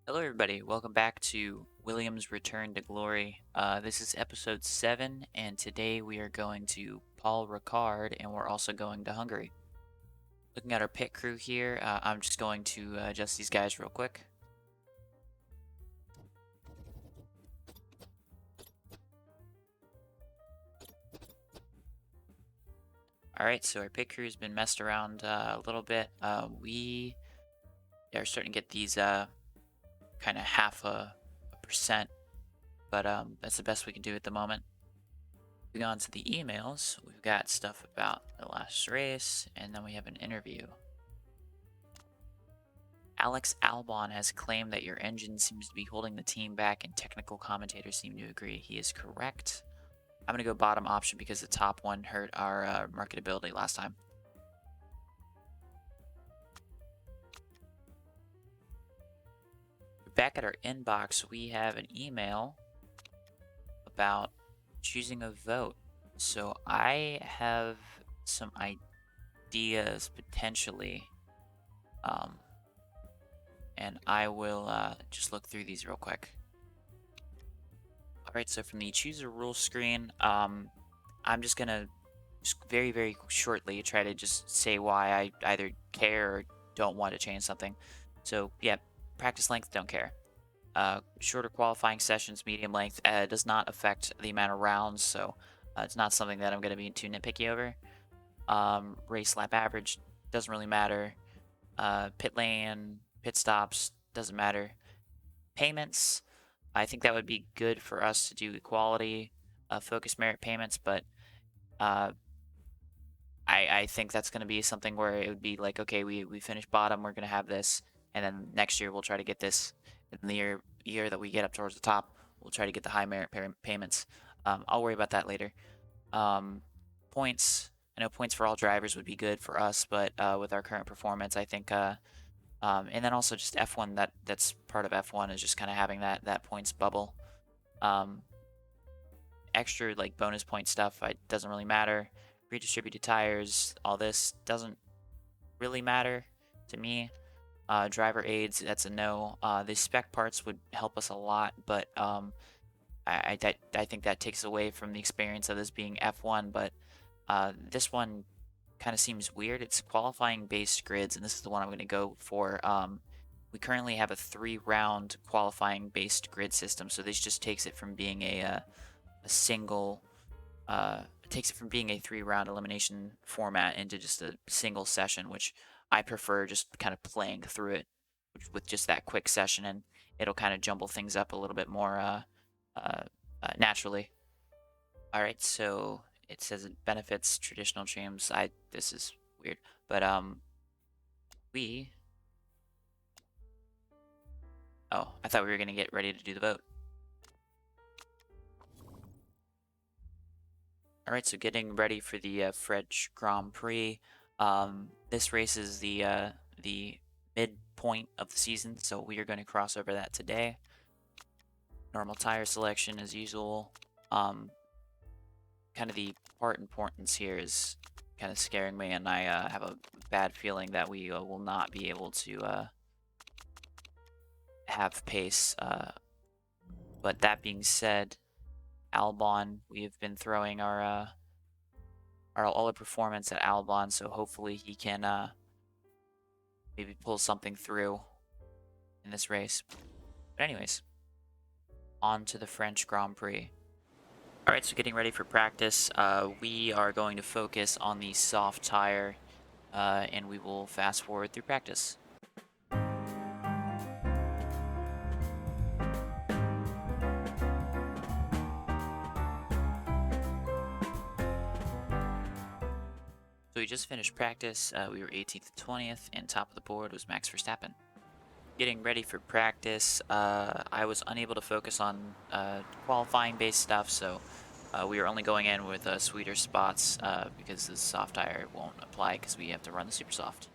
Hello, everybody. Welcome back to William's Return to Glory. This is episode 7, and today we are going to Paul Ricard, and we're also going to Hungary. Looking at our pit crew here, I'm just going to adjust these guys real quick. Alright, so our pit crew's been messed around a little bit. We are starting to get these kind of half a percent, but that's the best we can do at the moment. Moving on to the emails, we've got stuff about the last race, and then we have an interview. Alex Albon has claimed that your engine seems to be holding the team back, and technical commentators seem to agree he is correct. I'm going to go bottom option because the top one hurt our marketability last time. Back at our inbox, we have an email about choosing a vote. So I have some ideas potentially, and I will just look through these real quick. Alright, so from the choose a rule screen, I'm just gonna very, very shortly try to just say why I either care or don't want to change something. So yeah, practice length, don't care. Shorter qualifying sessions, medium length, does not affect the amount of rounds, so it's not something that I'm going to be too nitpicky over. Race lap average doesn't really matter. Pit lane, pit stops, doesn't matter. Payments, I think that would be good for us to do equality, focus merit payments, but I think that's going to be something where it would be like, okay, we finish bottom, we're going to have this, and then next year we'll try to get this. In the year that we get up towards the top, we'll try to get the high merit payments. I'll worry about that later. Points, I know points for all drivers would be good for us, but with our current performance, I think, and then also just F1, that's part of F1 is just kind of having that points bubble. Extra like bonus point stuff, it doesn't really matter. Redistributed tires, all this doesn't really matter to me. Driver aids, that's a no. The spec parts would help us a lot, but I think that takes away from the experience of this being F1. But this one kind of seems weird. It's qualifying based grids, and this is the one I'm going to go for. We currently have a 3-round qualifying based grid system, so this just takes it from being a single. It takes it from being a 3-round elimination format into just a single session, which I prefer just kind of playing through it with just that quick session, and it'll kind of jumble things up a little bit more naturally. All right, so it says it benefits traditional teams. This is weird, but we. Oh, I thought we were gonna get ready to do the vote. All right, so getting ready for the French Grand Prix. This race is the midpoint of the season, so we are going to cross over that today. Normal tire selection as usual. Kind of the part importance here is kind of scaring me, and I have a bad feeling that we will not be able to have pace. But that being said, Albon, we have been throwing our all our performance at Albon, so hopefully he can maybe pull something through in this race. But anyways, on to the French Grand Prix. Alright, so getting ready for practice, we are going to focus on the soft tire, and we will fast forward through practice. So we just finished practice. We were 18th to 20th, and top of the board was Max Verstappen. Getting ready for practice, I was unable to focus on qualifying based stuff, so we are only going in with sweeter spots because the soft tire won't apply because we have to run the super soft.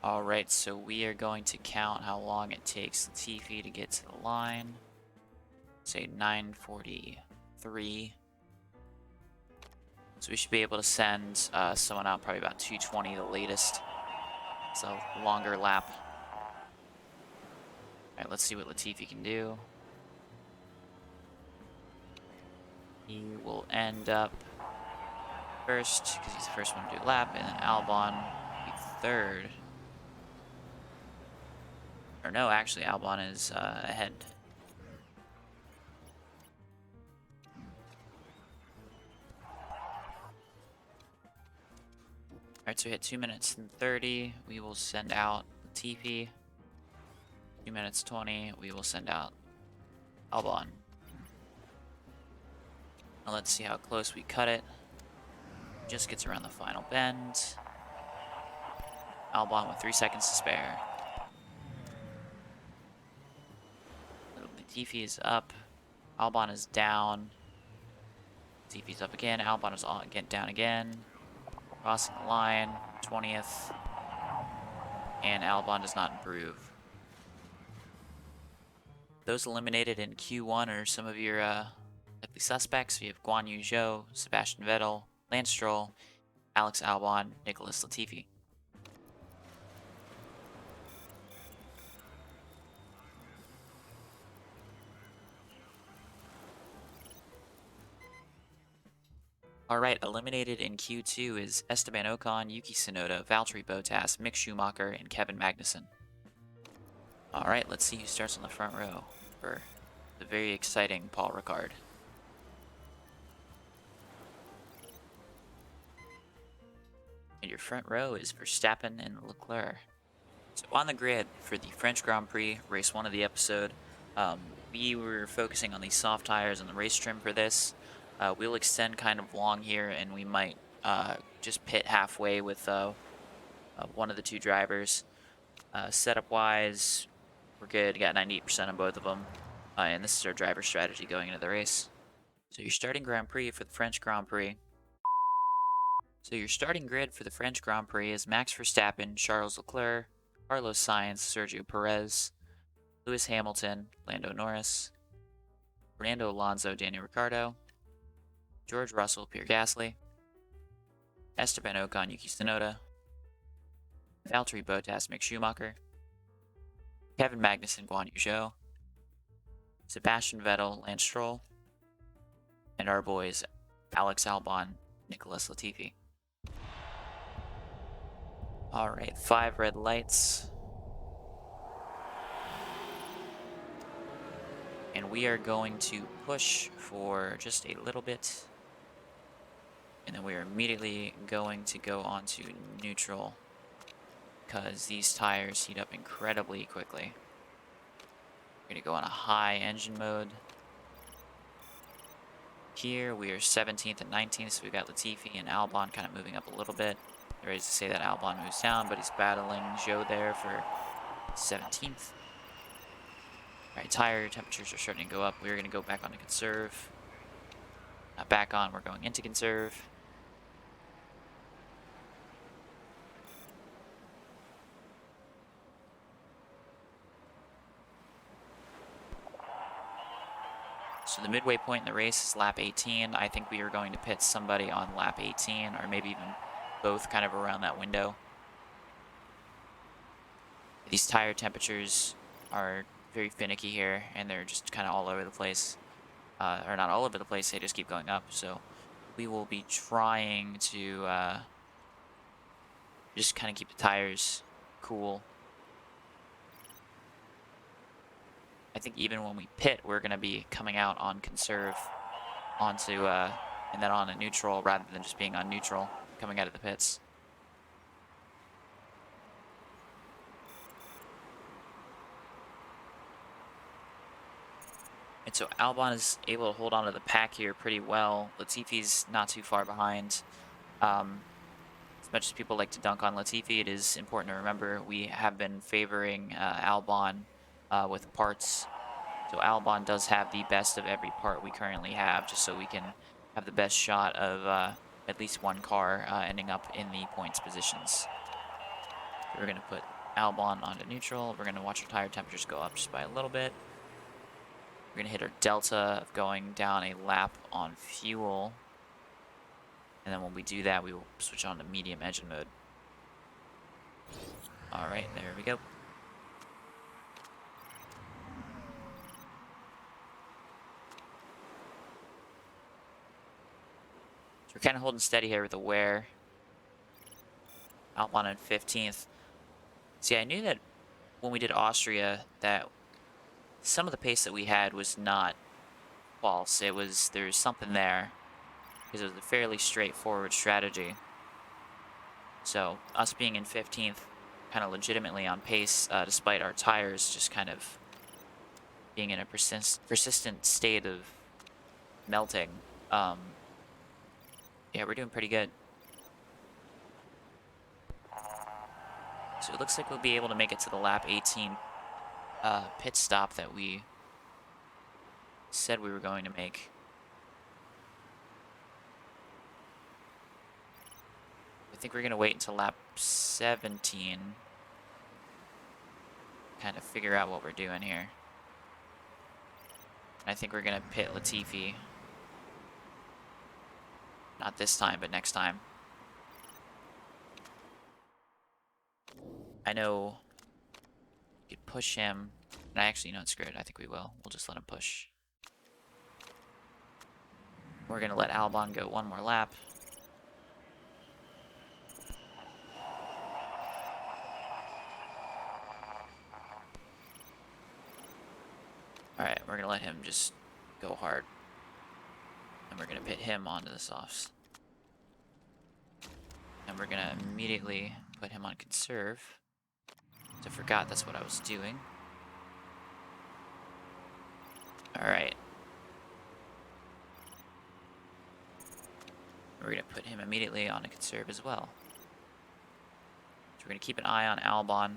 Alright, so we are going to count how long it takes Latifi to get to the line. Say 9:43. So we should be able to send someone out probably about 220 the latest. So longer lap. All right, let's see what Latifi can do. He will end up first because he's the first one to do a lap, and then Albon will be third. Or no, actually Albon is ahead. Alright, so we hit 2 minutes and 30. We will send out Latifi. 2 minutes 20. We will send out Albon. Now let's see how close we cut it. Just gets around the final bend. Albon with 3 seconds to spare. Latifi is up. Albon is down. Latifi's up again. Albon is down again. Crossing the line. 20th. And Albon does not improve. Those eliminated in Q1 are some of your likely suspects. We have Guan Yu Zhou, Sebastian Vettel, Lance Stroll, Alex Albon, Nicholas Latifi. Alright, eliminated in Q2 is Esteban Ocon, Yuki Tsunoda, Valtteri Bottas, Mick Schumacher, and Kevin Magnussen. Alright, let's see who starts on the front row for the very exciting Paul Ricard. And your front row is Verstappen and Leclerc. So on the grid for the French Grand Prix, race 1 of the episode, we were focusing on the soft tires and the race trim for this. We'll extend kind of long here, and we might just pit halfway with one of the two drivers. Setup-wise, we're good. Got 98% on both of them. And this is our driver strategy going into the race. So your starting Grand Prix for the French Grand Prix. So your starting grid for the French Grand Prix is Max Verstappen, Charles Leclerc, Carlos Sainz, Sergio Perez, Lewis Hamilton, Lando Norris, Fernando Alonso, Daniel Ricciardo, George Russell, Pierre Gasly, Esteban Ocon, Yuki Tsunoda, Valtteri Bottas, Mick Schumacher, Kevin Magnussen, Guan Yu Zhou, Sebastian Vettel, Lance Stroll, and our boys Alex Albon, Nicholas Latifi. Alright, 5 red lights. And we are going to push for just a little bit. And then we are immediately going to go onto neutral, because these tires heat up incredibly quickly. We're going to go on a high engine mode. Here we are 17th and 19th, so we've got Latifi and Albon kind of moving up a little bit. They're ready to say that Albon moves down, but he's battling Zhou there for 17th. Alright, tire temperatures are starting to go up. We're going to go back on to conserve. Back on, we're going into conserve. So the midway point in the race is lap 18. I think we are going to pit somebody on lap 18, or maybe even both kind of around that window. These tire temperatures are very finicky here, and they're just kind of all over the place. Or not all over the place, they just keep going up. So we will be trying to just kind of keep the tires cool. I think even when we pit, we're going to be coming out on conserve onto, and then on a neutral rather than just being on neutral coming out of the pits. And so Albon is able to hold on to the pack here pretty well. Latifi's not too far behind. As much as people like to dunk on Latifi, it is important to remember we have been favoring Albon with parts. So Albon does have the best of every part we currently have, just so we can have the best shot of at least one car ending up in the points positions. So we're going to put Albon onto neutral. We're going to watch our tire temperatures go up just by a little bit. We're going to hit our delta of going down a lap on fuel. And then when we do that, we will switch on to medium engine mode. All right, there we go. So we're kind of holding steady here with the wear. Albon in 15th. See, I knew that when we did Austria that some of the pace that we had was not false. There's something there because it was a fairly straightforward strategy. So us being in 15th, kind of legitimately on pace, despite our tires just kind of being in a persistent state of melting. Yeah, we're doing pretty good. So it looks like we'll be able to make it to the lap 18 pit stop that we said we were going to make. I think we're going to wait until lap 17. Kind of figure out what we're doing here. I think we're going to pit Latifi. Not this time, but next time. I know you could push him. And actually, you know, screw it. I think we will. We'll just let him push. We're going to let Albon go one more lap. Alright, we're going to let him just go hard. And we're going to pit him onto the softs. And we're going to immediately put him on conserve. I forgot that's what I was doing. Alright. We're going to put him immediately on a conserve as well. So we're going to keep an eye on Albon.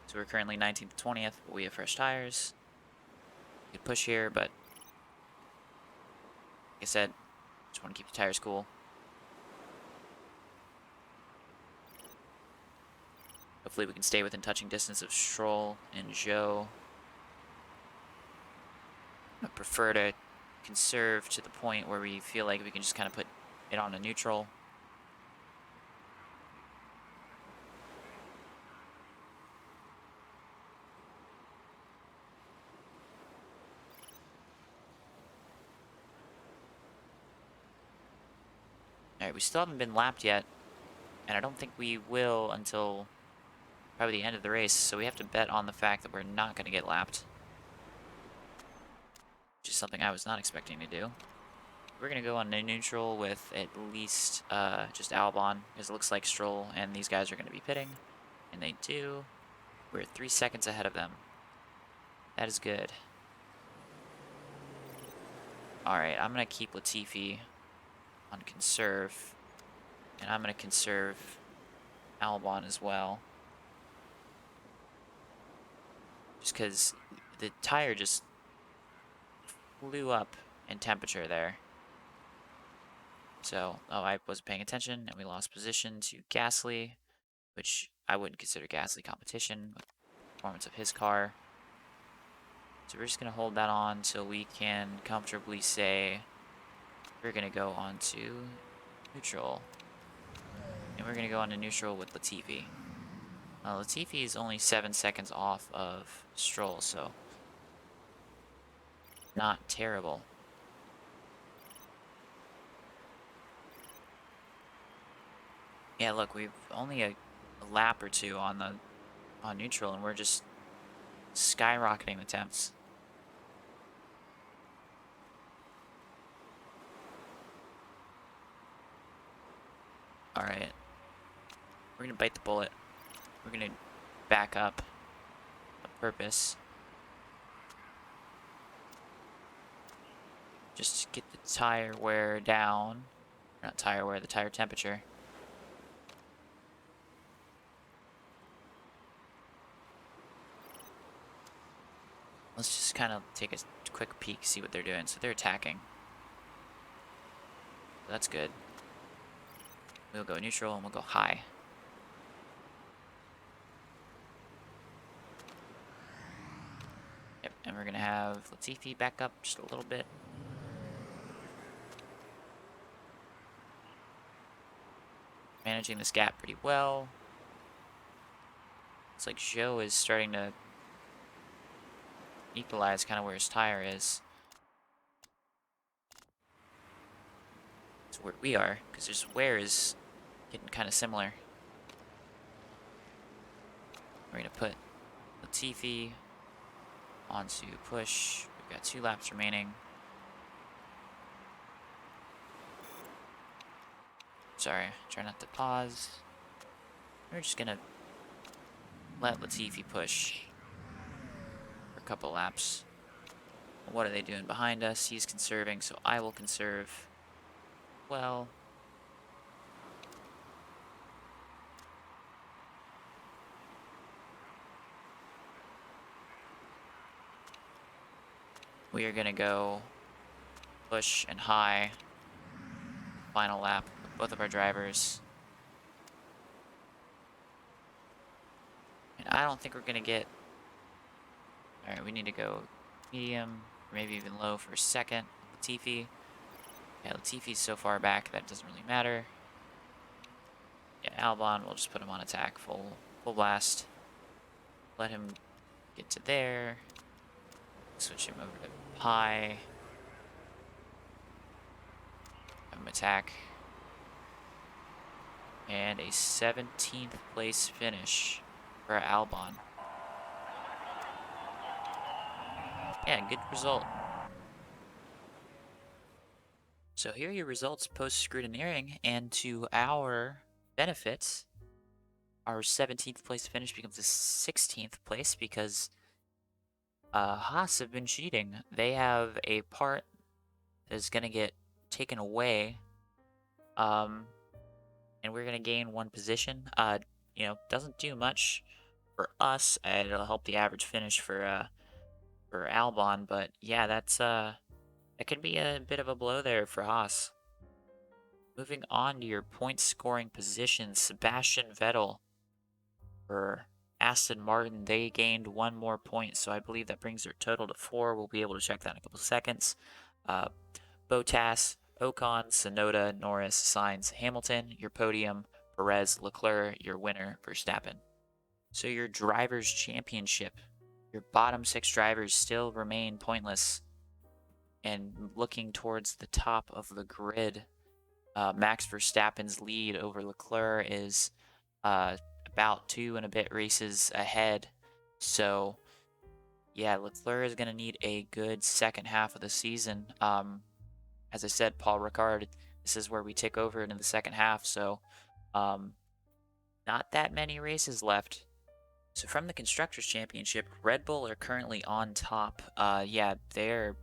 So we're currently 19th to 20th, but we have fresh tires. We could push here, but like I said, just want to keep the tires cool. Hopefully we can stay within touching distance of Stroll and Zhou. I prefer to conserve to the point where we feel like we can just kind of put it on a neutral. Alright, we still haven't been lapped yet, and I don't think we will until probably the end of the race, so we have to bet on the fact that we're not going to get lapped. Which is something I was not expecting to do. We're going to go on a neutral with at least just Albon, because it looks like Stroll and these guys are going to be pitting, and they do. We're 3 seconds ahead of them. That is good. Alright, I'm going to keep Latifi on conserve, and I'm going to conserve Albon as well. Just because the tire just flew up in temperature there. So, oh, I wasn't paying attention, and we lost position to Gasly, which I wouldn't consider Gasly competition with the performance of his car. So we're just going to hold that on until we can comfortably say we're going to go on to neutral. And we're going to go on to neutral with Latifi. Latifi is only 7 seconds off of Stroll, so not terrible. Yeah, look, we've only a lap or two on neutral, and we're just skyrocketing the temps. Alright. We're gonna bite the bullet. We're gonna back up on purpose. Just to get the tire wear down. Not tire wear, the tire temperature. Let's just kind of take a quick peek, see what they're doing. So they're attacking. That's good. We'll go neutral and we'll go high. Yep, and we're gonna have Latifi back up just a little bit. managing this gap pretty well. It's like Joe is starting to equalize kind of where his tire is. It's where we are, because his wear is getting kind of similar. We're going to put Latifi onto push. We've got 2 laps remaining. Sorry, try not to pause. We're just going to let Latifi push for a couple laps. What are they doing behind us? He's conserving, so I will conserve. Well, we are going to go push and high. Final lap with both of our drivers. And I don't think we're going to get... Alright, we need to go medium, or maybe even low for a second. Latifi. Yeah, Latifi's so far back that doesn't really matter. Yeah, Albon, we'll just put him on attack, full blast. Let him get to there. Switch him over to high. Have him attack. And a 17th place finish for Albon. Yeah, good result. So here are your results post-scrutineering, and to our benefits, our 17th place finish becomes a 16th place because Haas have been cheating. They have a part that is going to get taken away, and we're going to gain 1 position. You know, doesn't do much for us, and it'll help the average finish for Albon, but yeah, that could be a bit of a blow there for Haas. Moving on to your point scoring position, Sebastian Vettel for Aston Martin, they gained 1 more point, so I believe that brings their total to 4. We'll be able to check that in a couple seconds. Bottas, Ocon, Tsunoda, Norris, Sainz, Hamilton, your podium, Perez, Leclerc, your winner, Verstappen. So your Drivers' Championship, your bottom 6 drivers still remain pointless. And looking towards the top of the grid, Max Verstappen's lead over Leclerc is about 2 and a bit races ahead. So, yeah, Leclerc is going to need a good second half of the season. As I said, Paul Ricard, this is where we take over into the second half. So, not that many races left. So from the Constructors' Championship, Red Bull are currently on top. Yeah, they're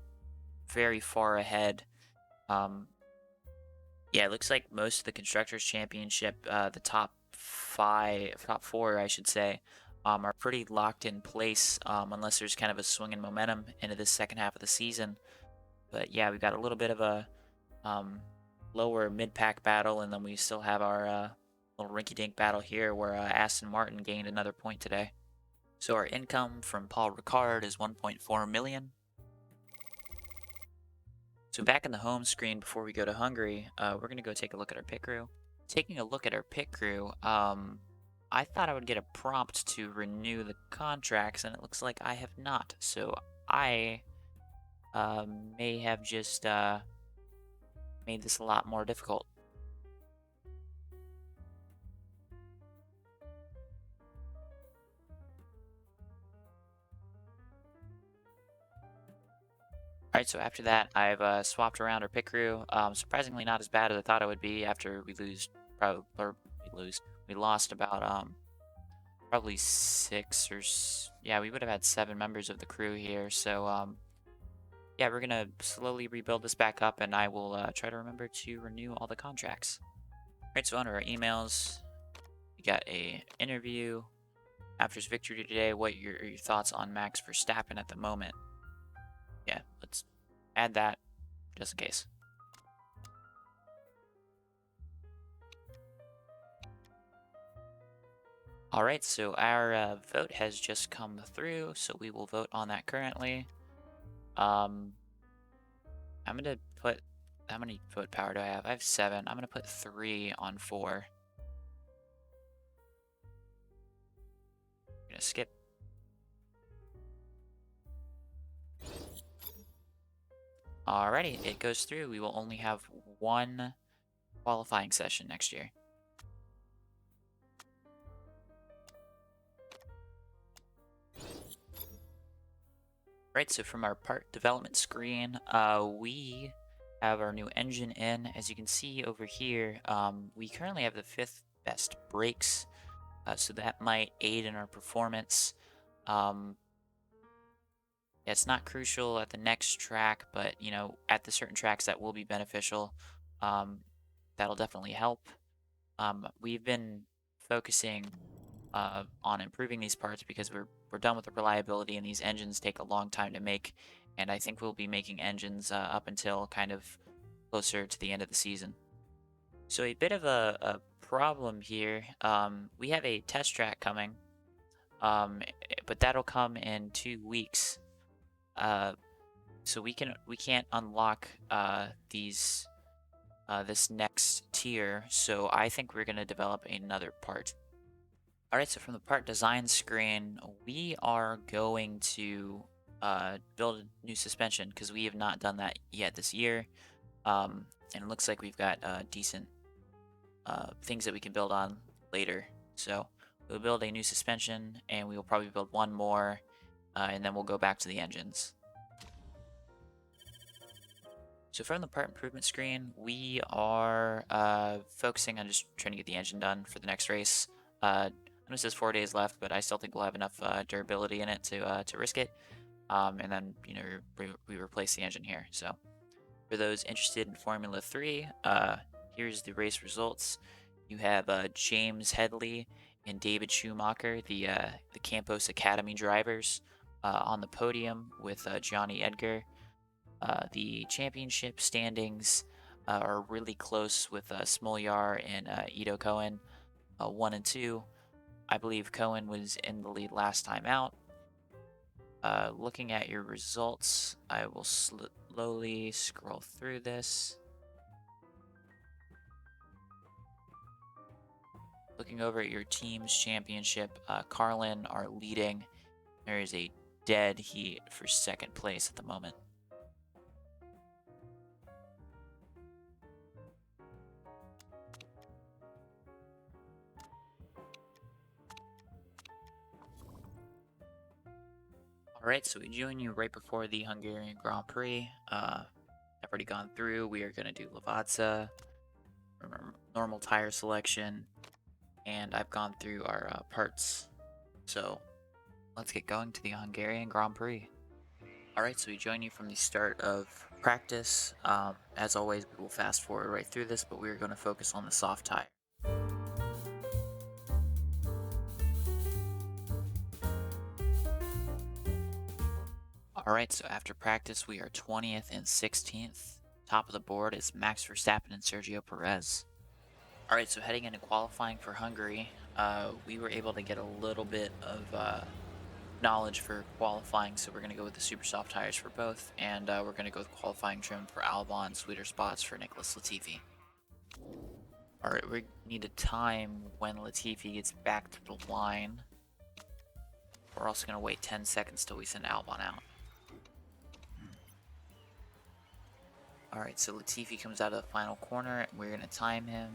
very far ahead. Yeah, it looks like most of the Constructors' Championship, the top 4, I should say, are pretty locked in place, unless there's kind of a swing in momentum into this second half of the season. But yeah, we've got a little bit of a lower mid-pack battle, and then we still have our little rinky-dink battle here where Aston Martin gained another point today. So our income from Paul Ricard is 1.4 million. So back in the home screen before we go to Hungary, we're going to go take a look at our pit crew. Taking a look at our pit crew, I thought I would get a prompt to renew the contracts, and it looks like I have not. So I may have just made this a lot more difficult. Alright, so after that, I've swapped around our pit crew. Surprisingly not as bad as I thought it would be after we lost about probably 6 or yeah, we would have had 7 members of the crew here. So yeah, we're gonna slowly rebuild this back up, and I will try to remember to renew all the contracts. Alright, so under our emails, we got a interview. After his victory today, what are your thoughts on Max Verstappen at the moment? Yeah, let's add that just in case. Alright, so our vote has just come through, so we will vote on that currently. I'm gonna put, how many vote power do I have? I have 7. I'm gonna put 3 on 4. going to skip. Alrighty, it goes through. We will only have one qualifying session next year. Right, so from our part development screen, we have our new engine in. As you can see over here, we currently have the 5th best brakes, so that might aid in our performance. It's not crucial at the next track, but you know, at the certain tracks that will be beneficial. That'll definitely help. We've been focusing on improving these parts because we're done with the reliability, and these engines take a long time to make. And I think we'll be making engines up until kind of closer to the end of the season. So a bit of a problem here. We have a test track coming, but that'll come in 2 weeks. So we can't unlock this next tier. So I think we're gonna develop another part. Alright, so from the part design screen, we are going to build a new suspension because we have not done that yet this year. And it looks like we've got decent things that we can build on later. So we'll build a new suspension, and we will probably build one more, and then we'll go back to the engines. So from the part improvement screen, we are focusing on just trying to get the engine done for the next race. I know it says 4 days left, but I still think we'll have enough durability in it to risk it. And then, you know, we replace the engine here. So for those interested in Formula 3, here's the race results. You have James Headley and David Schumacher, the Campos Academy drivers, on the podium with Johnny Edgar. The championship standings are really close with Smolyar and Ito Cohen, 1 and 2. I believe Cohen was in the lead last time out. Looking at your results, I will slowly scroll through this. Looking over at your team's championship, Carlin are leading. There is a dead heat for 2nd place at the moment. Alright, so we join you right before the Hungarian Grand Prix. I've already gone through. We are going to do Lavazza, normal tire selection, and I've gone through our parts. So let's get going to the Hungarian Grand Prix. Alright, so we join you from the start of practice. As always, we will fast forward right through this, but we're going to focus on the soft tire. Alright, so after practice, we are 20th and 16th. Top of the board is Max Verstappen and Sergio Perez. Alright, so heading into qualifying for Hungary, we were able to get a little bit of knowledge for qualifying, so we're going to go with the super soft tires for both, and we're going to go with qualifying trim for Albon, sweeter spots for Nicholas Latifi. Alright, we need to time when Latifi gets back to the line. We're also going to wait 10 seconds till we send Albon out. Alright, so Latifi comes out of the final corner, and we're going to time him.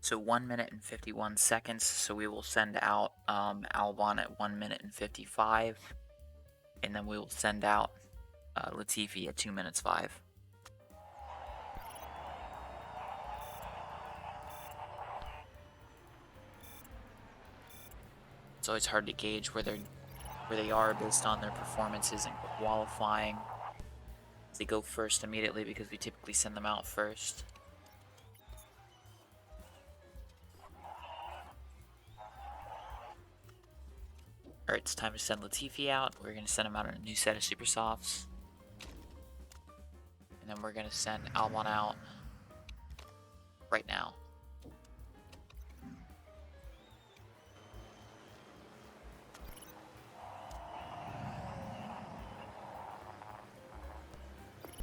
So 1 minute and 51 seconds, so we will send out Albon at 1 minute and 55, and then we will send out Latifi at 2 minutes 5. It's always hard to gauge where they are based on their performances in qualifying. They go first immediately because we typically send them out first. Alright, it's time to send Latifi out. We're going to send him out on a new set of super softs. And then we're going to send Albon out right now.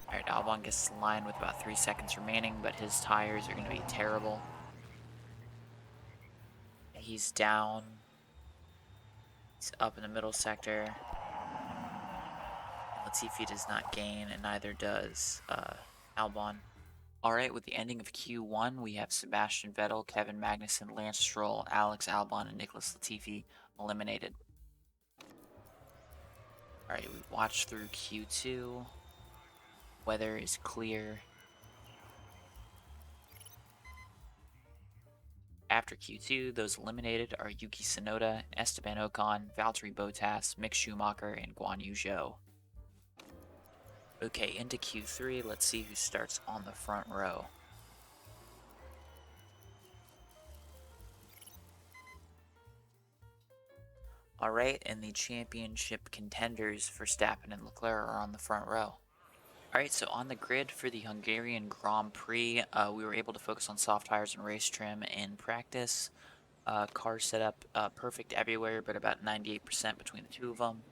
Alright, Albon gets to the line with about 3 seconds remaining, but his tires are going to be terrible. he's down. He's up in the middle sector. And Latifi does not gain, and neither does Albon. Alright, with the ending of Q1, we have Sebastian Vettel, Kevin Magnussen, Lance Stroll, Alex Albon, and Nicholas Latifi eliminated. Alright, we watched through Q2. Weather is clear. After Q2, those eliminated are Yuki Tsunoda, Esteban Ocon, Valtteri Bottas, Mick Schumacher, and Guan Yu Zhou. Okay, into Q3, let's see who starts on the front row. Alright, and the championship contenders Verstappen and Leclerc are on the front row. Alright, so on the grid for the Hungarian Grand Prix, we were able to focus on soft tires and race trim in practice. Car setup perfect everywhere, but about 98% between the two of them.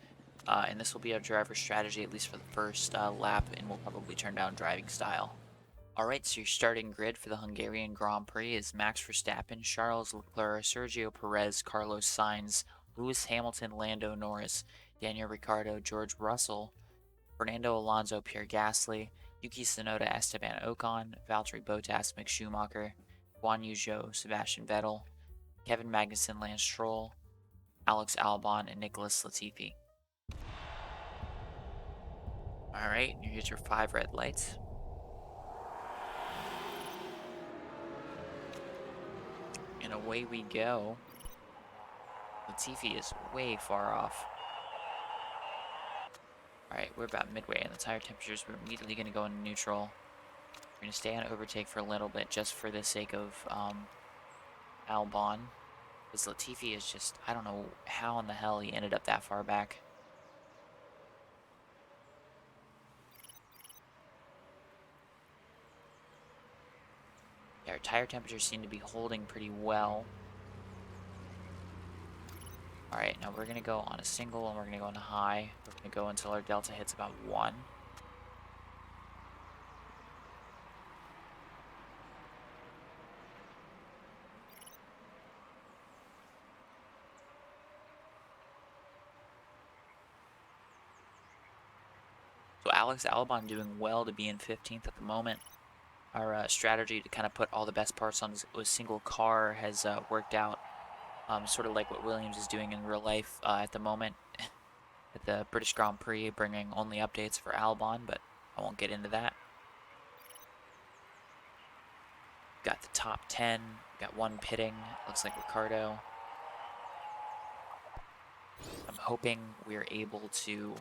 And this will be our driver strategy, at least for the first lap, and we'll probably turn down driving style. Alright, so your starting grid for the Hungarian Grand Prix is Max Verstappen, Charles Leclerc, Sergio Perez, Carlos Sainz, Lewis Hamilton, Lando Norris, Daniel Ricciardo, George Russell, Fernando Alonso, Pierre Gasly, Yuki Tsunoda, Esteban Ocon, Valtteri Bottas, Mick Schumacher, Guan Yu Zhou, Sebastian Vettel, Kevin Magnussen, Lance Stroll, Alex Albon, and Nicholas Latifi. Alright, here's your 5 red lights. And away we go. Latifi is way far off. Alright, we're about midway in the tire temperatures. We're immediately going to go into neutral. We're going to stay on overtake for a little bit just for the sake of Albon. Because Latifi is just, I don't know how in the hell he ended up that far back. Yeah, our tire temperatures seem to be holding pretty well. Alright, now we're going to go on a single and we're going to go on a high. We're going to go until our delta hits about 1. So Alex Albon doing well to be in 15th at the moment. Our strategy to kind of put all the best parts on a single car has worked out. Sort of like what Williams is doing in real life at the moment at the British Grand Prix, bringing only updates for Albon, but I won't get into that. Got the top 10, got one pitting, looks like Ricardo. I'm hoping we're able to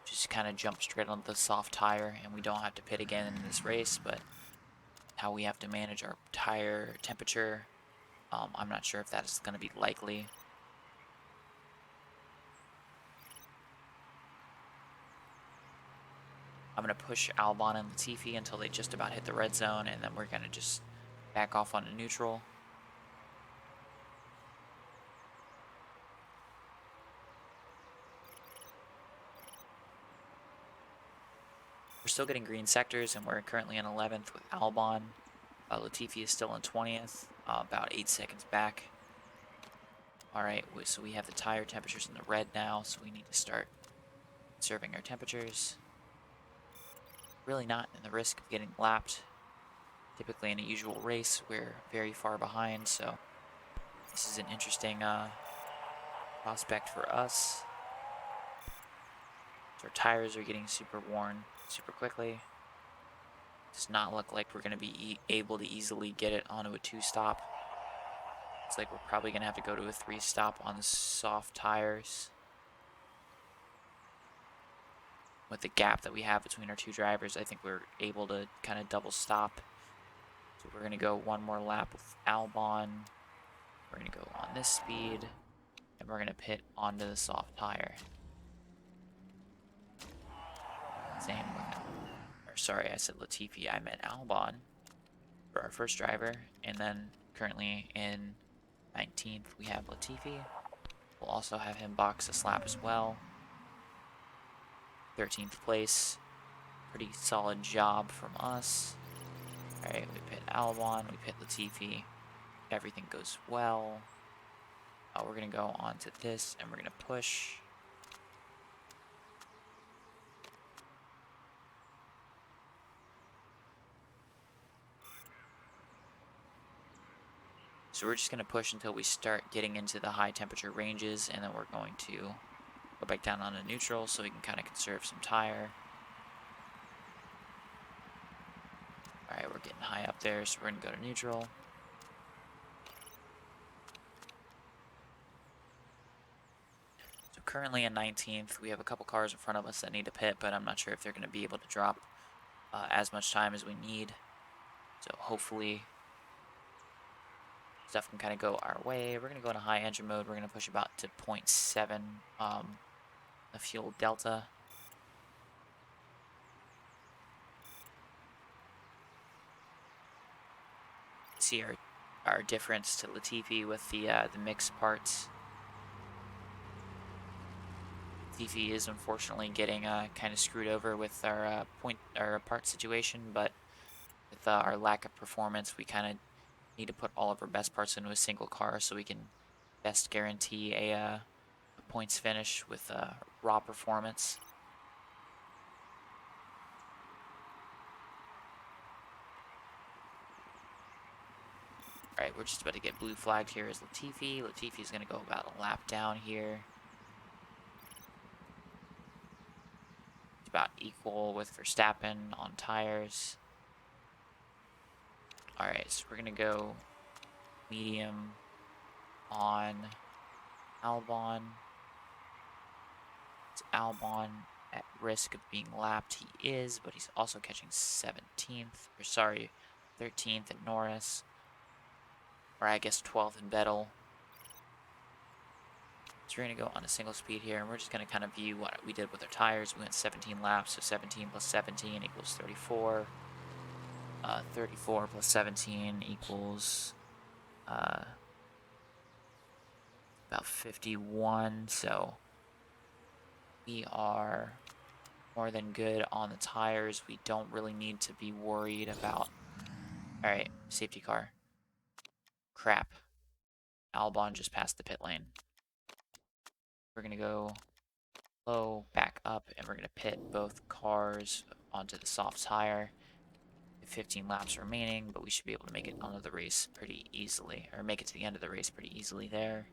just kind of jump straight on the soft tire and we don't have to pit again in this race, but how we have to manage our tire temperature, I'm not sure if that is going to be likely. I'm going to push Albon and Latifi until they just about hit the red zone, and then we're going to just back off onto neutral. We're still getting green sectors, and we're currently in 11th with Albon. Latifi is still in 20th, about 8 seconds back. Alright, so we have the tire temperatures in the red now, so we need to start conserving our temperatures. Really not in the risk of getting lapped. Typically in a usual race, we're very far behind, so this is an interesting prospect for us. So our tires are getting super worn super quickly. Does not look like we're going to be able to easily get it onto a 2-stop. It's like we're probably going to have to go to a 3-stop on the soft tires. With the gap that we have between our two drivers, I think we're able to kind of double stop. So we're going to go one more lap with Albon. We're going to go on this speed, and we're going to pit onto the soft tire. Same with, or sorry, I said Latifi, I meant Albon for our first driver, and then currently in 19th we have Latifi. We'll also have him box this lap as well. 13th place, pretty solid job from us. Alright, we pit Albon, we pit Latifi. Everything goes well. We're going to go onto this and we're going to push. So we're just going to push until we start getting into the high temperature ranges, and then we're going to go back down onto neutral so we can kind of conserve some tire. Alright, we're getting high up there, so we're going to go to neutral. So currently in 19th, we have a couple cars in front of us that need to pit, but I'm not sure if they're going to be able to drop as much time as we need. So hopefully stuff can kind of go our way. We're going to go into high engine mode. We're going to push about to 0.7 the fuel delta. See our difference to Latifi with the mixed parts. Latifi is unfortunately getting kind of screwed over with our part situation, but with our lack of performance, we kind of need to put all of our best parts into a single car so we can best guarantee a points finish with raw performance. Alright, we're just about to get blue flagged here as Latifi. Latifi is going to go about a lap down here. It's about equal with Verstappen on tires. Alright, so we're going to go medium on Albon. It's Albon at risk of being lapped. He is, but he's also catching 17th, or sorry, 13th at Norris. Or I guess 12th in Vettel. So we're going to go on a single speed here, and we're just going to kind of view what we did with our tires. We went 17 laps, so 17 plus 17 equals 34. 34 plus 17 equals about 51, so we are more than good on the tires. We don't really need to be worried about... Alright, safety car. Crap. Albon just passed the pit lane. We're going to go low, back up, and we're going to pit both cars onto the soft tire. 15 laps remaining, but we should be able to make it onto the race pretty easily, or make it to the end of the race pretty easily there.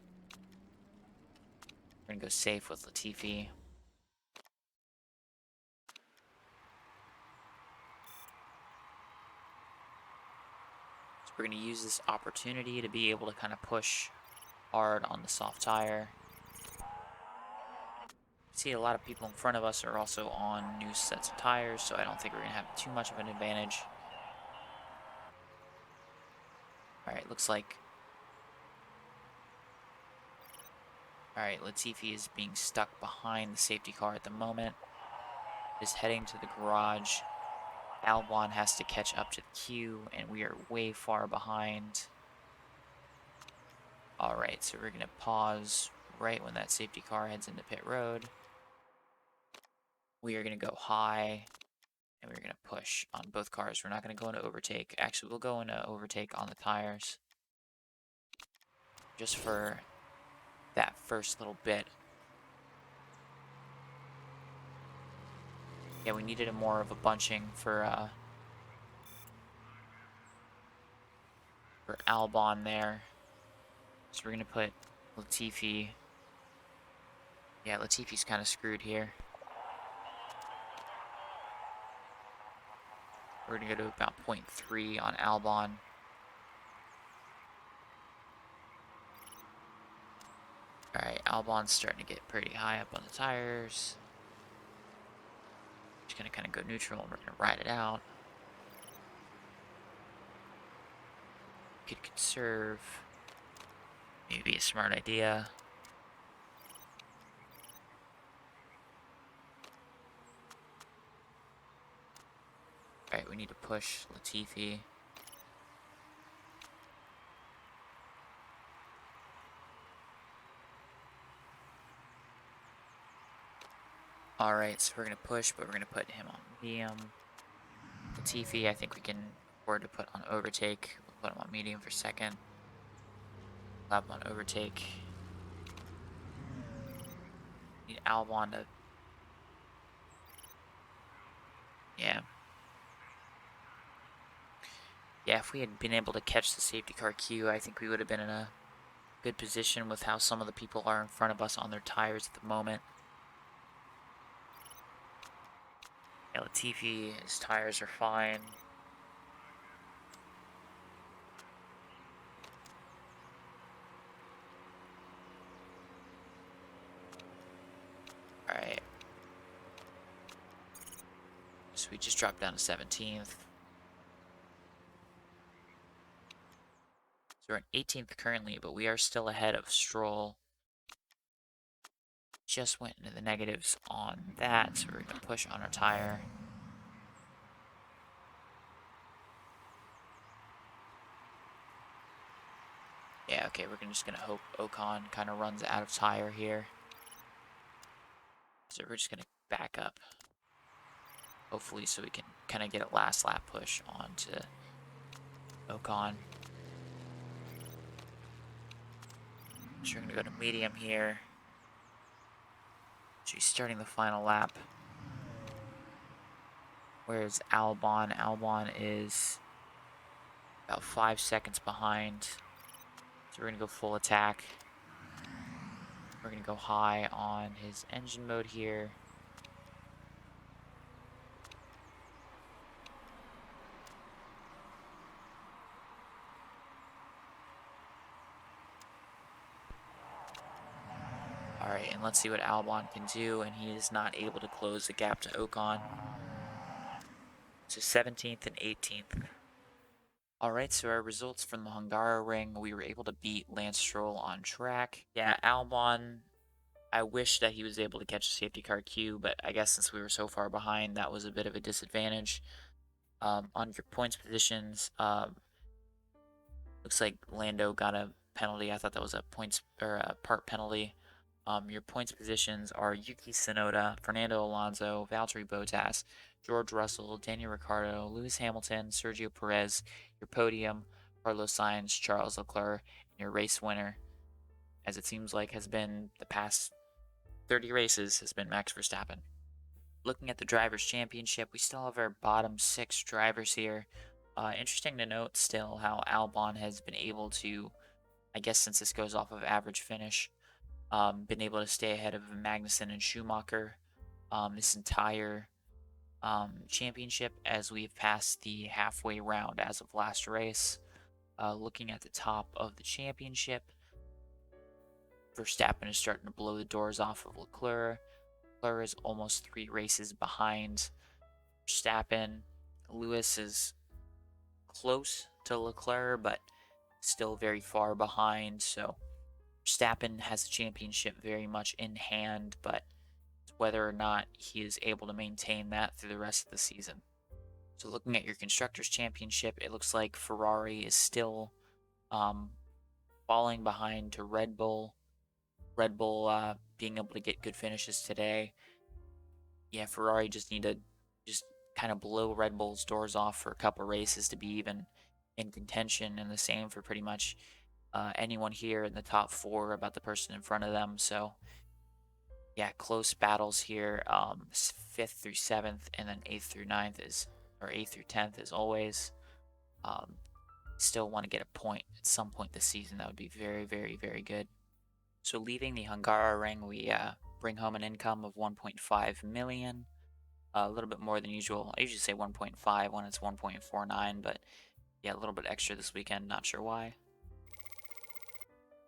We're going to go safe with Latifi. So we're going to use this opportunity to be able to kind of push hard on the soft tire. See, a lot of people in front of us are also on new sets of tires, so I don't think we're going to have too much of an advantage. Alright, looks like... Alright, Latifi is being stuck behind the safety car at the moment. Is heading to the garage. Albon has to catch up to the queue, and we are way far behind. Alright, so we're going to pause right when that safety car heads into pit road. We are going to go high, and we're going to push on both cars. We're not going to go into overtake. Actually, we'll go into overtake on the tires. Just for that first little bit. Yeah, we needed more of a bunching for Albon there. So we're going to put Latifi. Yeah, Latifi's kind of screwed here. We're going to go to about 0.3 on Albon. Alright, Albon's starting to get pretty high up on the tires. Just going to kind of go neutral, and we're going to ride it out. Could conserve. Maybe a smart idea. Alright, we need to push Latifi. Alright, so we're going to push, but we're going to put him on medium. Latifi, I think we can afford to put on overtake. We'll put him on medium for second. We'll have him on overtake. Need Albon to... Yeah. Yeah, if we had been able to catch the safety car queue, I think we would have been in a good position with how some of the people are in front of us on their tires at the moment. Yeah, Latifi, his tires are fine. Alright. So we just dropped down to 17th. So we're in 18th currently, but we are still ahead of Stroll. Just went into the negatives on that, so we're going to push on our tire. Yeah, okay, we're just going to hope Ocon kind of runs out of tire here. So we're just going to back up. Hopefully so we can kind of get a last lap push onto Ocon. So we're going to go to medium here. So he's starting the final lap. Where's Albon? Albon is about 5 seconds behind. So we're going to go full attack. We're going to go high on his engine mode here. Alright, and let's see what Albon can do, and he is not able to close the gap to Ocon. So 17th and 18th. Alright, so our results from the Hungaroring, we were able to beat Lance Stroll on track. Yeah, Albon, I wish that he was able to catch a safety car queue, but I guess since we were so far behind, that was a bit of a disadvantage. On your points positions, looks like Lando got a penalty. I thought that was a points or a part penalty. Your points positions are Yuki Tsunoda, Fernando Alonso, Valtteri Bottas, George Russell, Daniel Ricciardo, Lewis Hamilton, Sergio Perez. Your podium, Carlos Sainz, Charles Leclerc, and your race winner, as it seems like has been the past 30 races, has been Max Verstappen. Looking at the Drivers' Championship, we still have our bottom 6 drivers here. Interesting to note still how Albon has been able to, I guess since this goes off of average finish, been able to stay ahead of Magnussen and Schumacher this entire championship as we've passed the halfway round as of last race. Looking at the top of the championship, Verstappen is starting to blow the doors off of Leclerc. Leclerc is almost 3 races behind Verstappen. Lewis is close to Leclerc, but still very far behind. So Verstappen has the championship very much in hand, but whether or not he is able to maintain that through the rest of the season. So looking at your Constructors' Championship, it looks like Ferrari is still falling behind to Red Bull. Red Bull being able to get good finishes today. Yeah, Ferrari just need to just kind of blow Red Bull's doors off for a couple races to be even in contention, and the same for pretty much anyone here in the top 4 about the person in front of them. So yeah, close battles here. 5th through 7th, and then 8th through 9th is, or 8th through 10th is always. Still want to get a point at some point this season. That would be very, very, very good. So leaving the Hungaroring, we bring home an income of 1.5 million. A little bit more than usual. I usually say 1.5 when it's 1.49, but yeah, a little bit extra this weekend. Not sure why.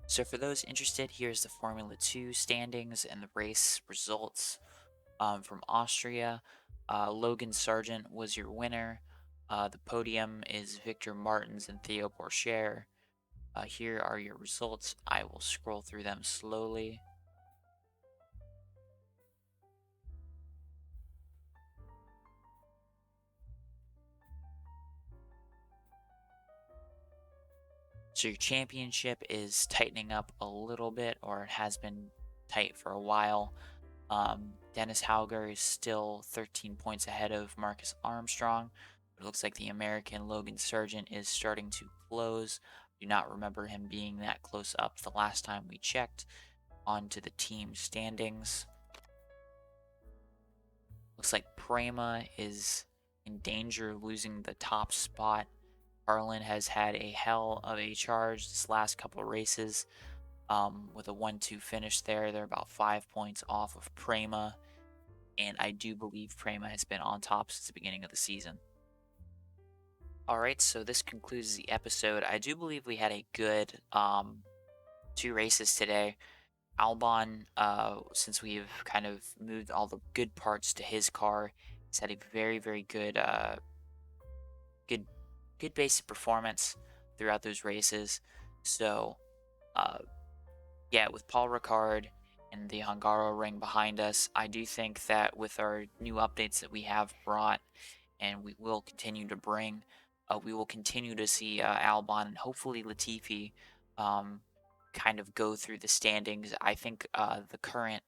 So for those interested, here's the Formula 2 standings and the race results from Austria. Logan Sargent was your winner. The podium is Victor Martins and Theo Pourchaire. Here are your results. I will scroll through them slowly. So your championship is tightening up a little bit, or it has been tight for a while. Dennis Hauger is still 13 points ahead of Marcus Armstrong. It looks like the American Logan Sargent is starting to close. I do not remember him being that close up the last time we checked. Onto the team standings. Looks like Prema is in danger of losing the top spot. Carlin has had a hell of a charge this last couple of races. With a 1-2 finish there, they're about 5 points off of Prema, and I do believe Prema has been on top since the beginning of the season. Alright, so this concludes the episode. I do believe we had a good 2 races today. Albon, since we've kind of moved all the good parts to his car, he's had a very, very good, good basic performance throughout those races. So, uh, yeah, with Paul Ricard and the Hungaro ring behind us, I do think that with our new updates that we have brought and we will continue to bring, we will continue to see Albon and hopefully Latifi um, kind of go through the standings. I think the current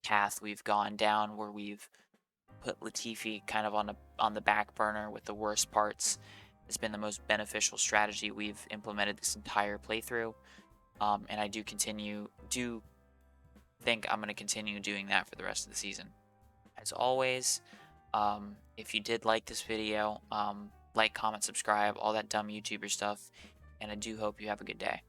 path we've gone down, where we've put Latifi kind of on the back burner with the worst parts, has been the most beneficial strategy we've implemented this entire playthrough. And I do think I'm going to continue doing that for the rest of the season. As always, if you did like this video, like, comment, subscribe, all that dumb YouTuber stuff, and I do hope you have a good day.